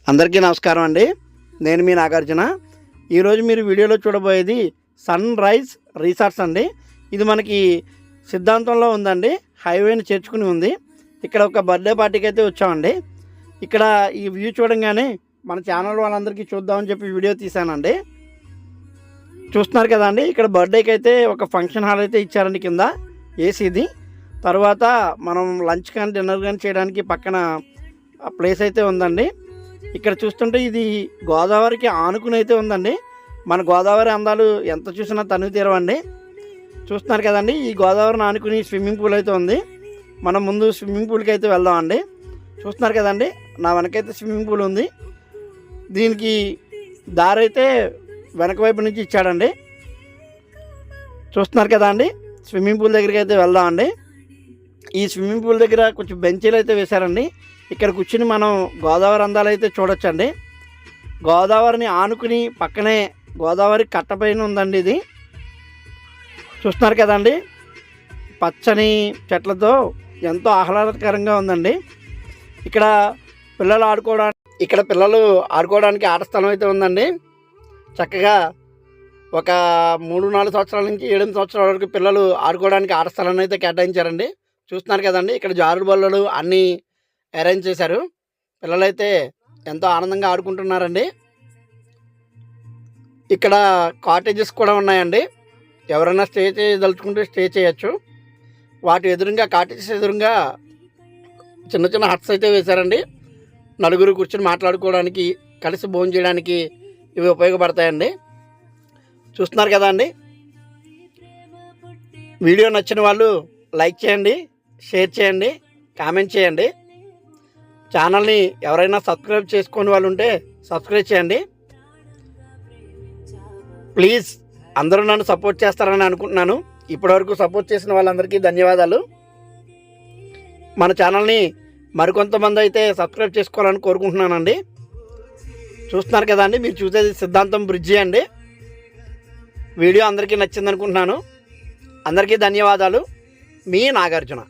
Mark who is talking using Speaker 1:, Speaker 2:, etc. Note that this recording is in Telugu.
Speaker 1: అందరికీ నమస్కారం అండి. నేను మీ నాగార్జున. ఈరోజు మీరు వీడియోలో చూడబోయేది సన్ రైజ్ రిసార్ట్స్ అండి. ఇది మనకి సిద్ధాంతంలో ఉందండి, హైవేని చేర్చుకుని ఉంది. ఇక్కడ ఒక బర్త్డే పార్టీకి అయితే వచ్చామండి. ఇక్కడ ఈ వ్యూ చూడంగానే మన ఛానల్ వాళ్ళందరికీ చూద్దామని చెప్పి వీడియో తీశానండి. చూస్తున్నారు కదండి, ఇక్కడ బర్త్డేకి అయితే ఒక ఫంక్షన్ హాల్ అయితే ఇచ్చారండి, కింద ఏసీది. తర్వాత మనం లంచ్ కానీ డిన్నర్ కానీ చేయడానికి పక్కన ప్లేస్ అయితే ఉందండి. ఇక్కడ చూస్తుంటే ఇది గోదావరికి ఆనుకుని అయితే ఉందండి. మన గోదావరి అందాలు ఎంత చూసినా తనివి తీరవండి. చూస్తున్నారు కదండి, ఈ గోదావరిని ఆనుకుని స్విమ్మింగ్ పూల్ అయితే ఉంది. మనం ముందు స్విమ్మింగ్ పూల్కి అయితే వెళ్దామండి. చూస్తున్నారు కదండి, నా వెనకైతే స్విమ్మింగ్ పూల్ ఉంది. దీనికి దారి అయితే వెనక వైపు నుంచి ఇచ్చాడండి. చూస్తున్నారు కదా అండి, స్విమ్మింగ్ పూల్ దగ్గరికి అయితే వెళ్దామండి. ఈ స్విమ్మింగ్ పూల్ దగ్గర కొంచెం బెంచీలు అయితే వేశారండి. ఇక్కడ కూర్చుని మనం గోదావరి అందాలు అయితే చూడొచ్చండి. గోదావరిని ఆనుకుని పక్కనే గోదావరి కట్టపైన ఉందండి ఇది. చూస్తున్నారు కదండి, పచ్చని చెట్లతో ఎంతో ఆహ్లాదకరంగా ఉందండి. ఇక్కడ పిల్లలు ఆడుకోవడానికి ఆట స్థలం అయితే ఉందండి. చక్కగా ఒక 3-4 సంవత్సరాల నుంచి 7 సంవత్సరాల వరకు పిల్లలు ఆడుకోవడానికి ఆట స్థలాన్ని అయితే కేటాయించారండి. చూస్తున్నారు కదండి, ఇక్కడ జారుడు బల్లలు అన్నీ అరేంజ్ చేశారు. పిల్లలైతే ఎంతో ఆనందంగా ఆడుకుంటున్నారండి. ఇక్కడ కాటేజెస్ కూడా ఉన్నాయండి. ఎవరైనా స్టే చేయదలుచుకుంటే స్టే చేయొచ్చు. వాటి ఎదురుగా, కాటేజెస్ ఎదురుగా చిన్న చిన్న హట్స్ అయితే వేశారండి. నలుగురు కూర్చొని మాట్లాడుకోవడానికి, కలిసి భోజనం చేయడానికి ఇవి ఉపయోగపడతాయండి. చూస్తున్నారు కదా అండి, వీడియో నచ్చిన వాళ్ళు లైక్ చేయండి, షేర్ చేయండి, కామెంట్ చేయండి. ఛానల్ని ఎవరైనా సబ్స్క్రైబ్ చేసుకునే వాళ్ళు ఉంటే సబ్స్క్రైబ్ చేయండి. ప్లీజ్ అందరూ నన్ను సపోర్ట్ చేస్తారని అనుకుంటున్నాను. ఇప్పటివరకు సపోర్ట్ చేసిన వాళ్ళందరికీ ధన్యవాదాలు. మన ఛానల్ని మరికొంతమంది అయితే సబ్స్క్రైబ్ చేసుకోవాలని కోరుకుంటున్నానండి. చూస్తున్నారు కదా అండి, మీరు చూసేది సిద్ధాంతం బ్రిడ్జి అండి. వీడియో అందరికీ నచ్చింది అనుకుంటున్నాను. అందరికీ ధన్యవాదాలు. మీ నాగార్జున.